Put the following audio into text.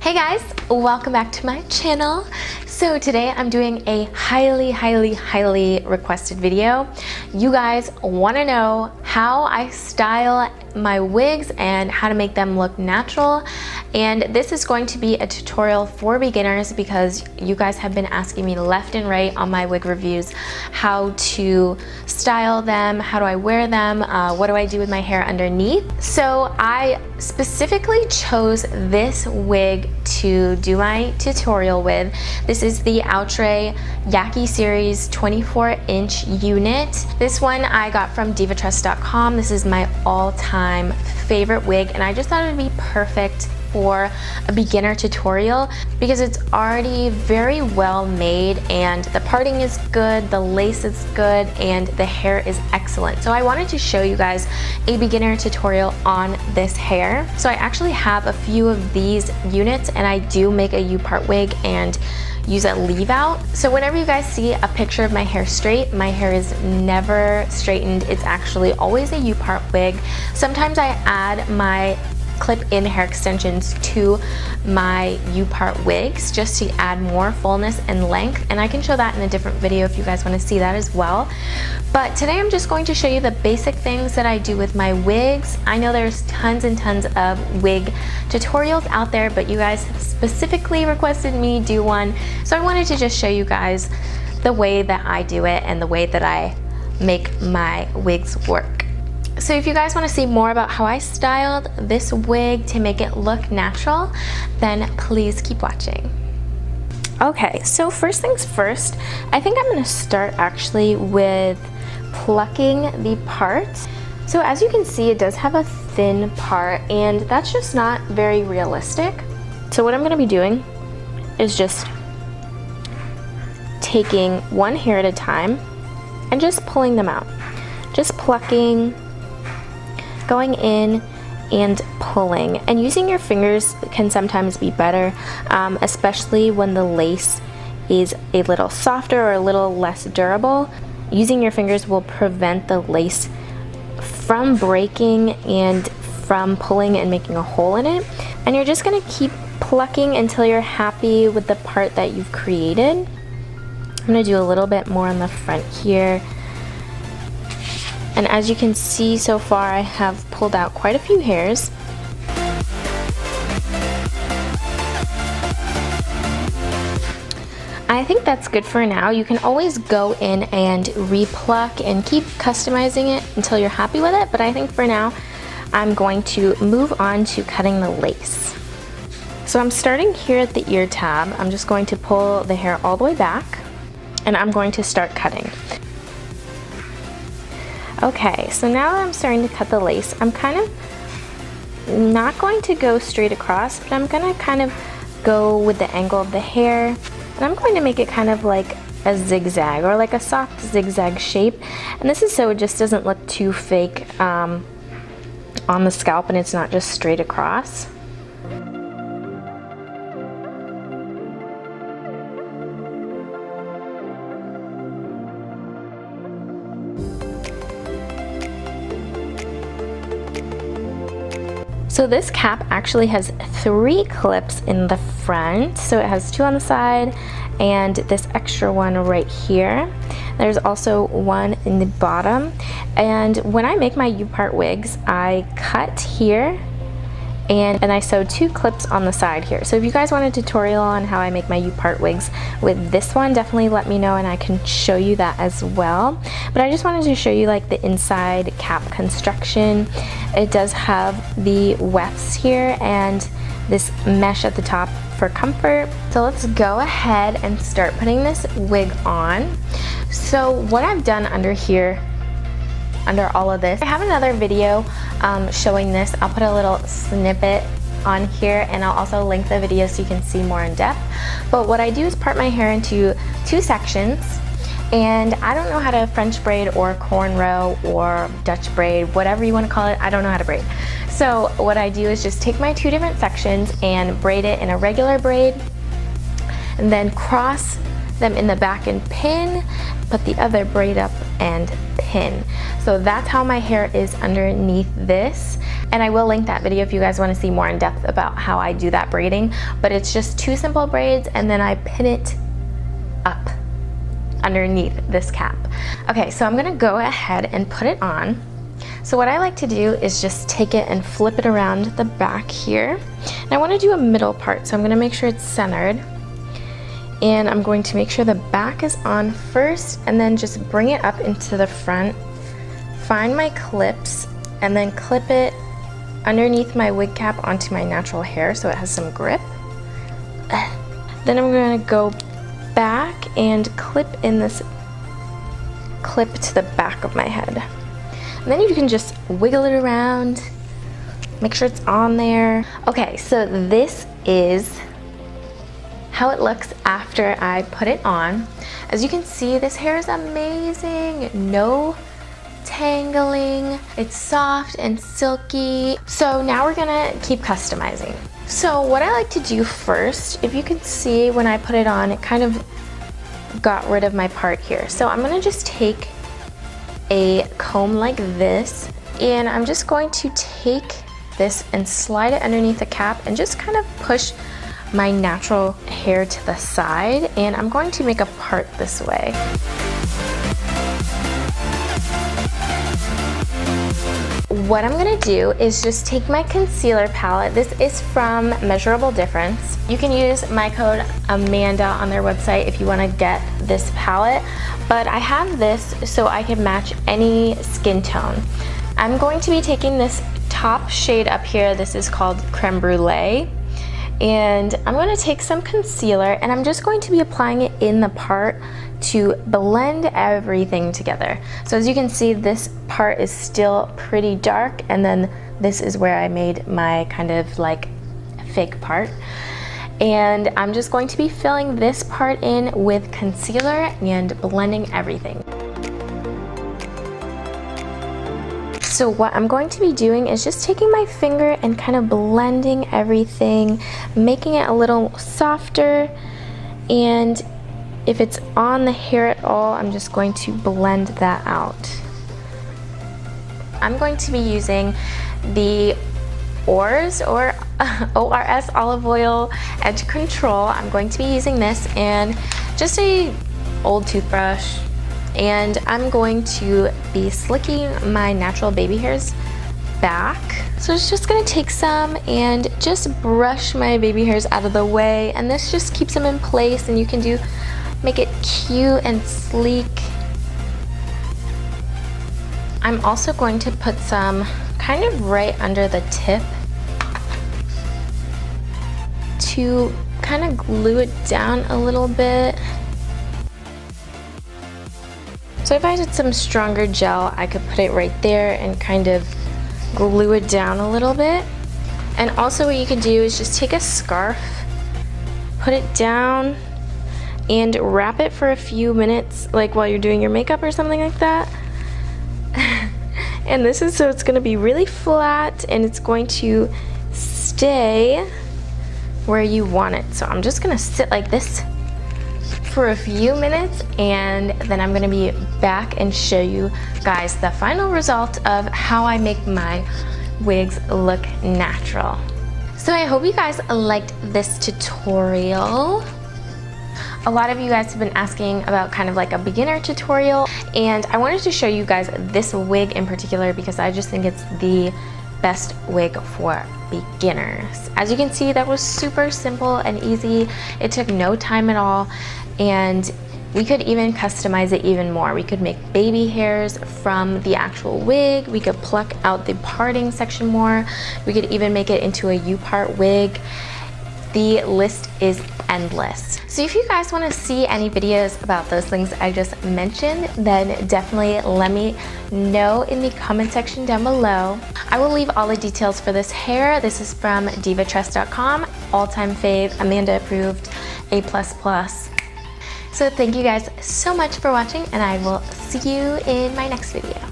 Hey guys, welcome back to my channel. So today I'm doing a highly requested video. You guys want to know how I style my wigs and how to make them look natural. And this is going to be a tutorial for beginners because you guys have been asking me left and right on my wig reviews how to style them, how do I wear them, what do I do with my hair underneath. So I specifically chose this wig to do my tutorial with. This is the Outre Yaki series 24-inch unit. This one I got from divatrust.com. This is my all-time favorite wig, and I just thought it would be perfect for a beginner tutorial because it's already very well made and the parting is good, the lace is good, and the hair is excellent. So I wanted to show you guys a beginner tutorial on this hair. So I actually have a few of these units, and I do make a U-part wig and use a leave out. So whenever you guys see a picture of my hair straight, my hair is never straightened. It's actually always a U-part wig. Sometimes I add my clip-in hair extensions to my U-part wigs just to add more fullness and length, and I can show that in a different video if you guys want to see that as well. But today I'm just going to show you the basic things that I do with my wigs. I know there's tons and tons of wig tutorials out there, but you guys specifically requested me do one, so I wanted to just show you guys the way that I do it and the way that I make my wigs work. So if you guys want to see more about how I styled this wig to make it look natural, then please keep watching. Okay, so first things first, I think I'm going to start actually with plucking the part. So as you can see, it does have a thin part, and that's just not very realistic. So what I'm going to be doing is just taking one hair at a time and just pulling them out. Just plucking, going in and pulling, and using your fingers can sometimes be better, especially when the lace is a little softer or a little less durable. Using your fingers will prevent the lace from breaking and from pulling and making a hole in it, and you're just going to keep plucking until you're happy with the part that you've created. I'm going to do a little bit more on the front here. And as you can see so far, I have pulled out quite a few hairs. I think that's good for now. You can always go in and repluck and keep customizing it until you're happy with it, but I think for now I'm going to move on to cutting the lace. So I'm starting here at the ear tab. I'm just going to pull the hair all the way back, and I'm going to start cutting. Okay, so now that I'm starting to cut the lace, I'm kind of not going to go straight across, but I'm going to kind of go with the angle of the hair, and I'm going to make it kind of like a zigzag or like a soft zigzag shape. And this is so it just doesn't look too fake on the scalp and it's not just straight across. So this cap actually has 3 clips in the front. So it has 2 on the side and this extra one right here. There's also one in the bottom. And when I make my U-part wigs, I cut here and I sew 2 clips on the side here. So if you guys want a tutorial on how I make my U-part wigs with this one, definitely let me know and I can show you that as well. But I just wanted to show you like the inside cap construction. It does have the wefts here and this mesh at the top for comfort. So let's go ahead and start putting this wig on. So what I've done under here, under all of this, I have another video showing this. I'll put a little snippet on here and I'll also link the video so you can see more in depth. But what I do is part my hair into 2 sections, and I don't know how to French braid or cornrow or Dutch braid, whatever you want to call it. I don't know how to braid. So what I do is just take my 2 different sections and braid it in a regular braid, and then cross them in the back and pin, put the other braid up and pin. So that's how my hair is underneath this. And I will link that video if you guys want to see more in depth about how I do that braiding. But it's just 2 simple braids, and then I pin it up underneath this cap. Okay, so I'm gonna go ahead and put it on. So what I like to do is just take it and flip it around the back here. And I want to do a middle part, so I'm gonna make sure it's centered. And I'm going to make sure the back is on first, and then just bring it up into the front. Find my clips, and then clip it underneath my wig cap onto my natural hair so it has some grip. Then I'm gonna go back and clip in this clip to the back of my head. And then you can just wiggle it around, make sure it's on there. Okay, so this is how it looks after I put it on. As you can see, this hair is amazing. No tangling. It's soft and silky. So now we're gonna keep customizing. So what I like to do first, if you can see when I put it on, it kind of got rid of my part here. So I'm gonna just take a comb like this, and I'm just going to take this and slide it underneath the cap and just kind of push my natural hair to the side, and I'm going to make a part this way. What I'm gonna do is just take my concealer palette. This is from Measurable Difference. You can use my code Amanda on their website if you wanna get this palette, but I have this so I can match any skin tone. I'm going to be taking this top shade up here. This is called Creme Brulee. And I'm gonna take some concealer, and I'm just going to be applying it in the part to blend everything together. So as you can see, this part is still pretty dark, and then this is where I made my kind of like fake part. And I'm just going to be filling this part in with concealer and blending everything. So what I'm going to be doing is just taking my finger and kind of blending everything, making it a little softer, and if it's on the hair at all, I'm just going to blend that out. I'm going to be using the ORS or ORS olive oil edge control. I'm going to be using this and just a old toothbrush, and I'm going to be slicking my natural baby hairs back. So it's just gonna take some and just brush my baby hairs out of the way, and this just keeps them in place, and you can make it cute and sleek. I'm also going to put some kind of right under the tip to kind of glue it down a little bit. So if I had some stronger gel, I could put it right there and kind of glue it down a little bit. And also what you can do is just take a scarf, put it down, and wrap it for a few minutes, like while you're doing your makeup or something like that. And this is so it's going to be really flat, and it's going to stay where you want it. So I'm just going to sit like this for a few minutes, and then I'm going to be back and show you guys the final result of how I make my wigs look natural. So I hope you guys liked this tutorial. A lot of you guys have been asking about kind of like a beginner tutorial, and I wanted to show you guys this wig in particular because I just think it's the best wig for beginners. As you can see, that was super simple and easy. It took no time at all, and we could even customize it even more. We could make baby hairs from the actual wig. We could pluck out the parting section more. We could even make it into a U-part wig. The list is endless. So if you guys want to see any videos about those things I just mentioned, then definitely let me know in the comment section down below. I will leave all the details for this hair. This is from divatress.com, all-time fave, Amanda approved, A++. So thank you guys so much for watching, and I will see you in my next video.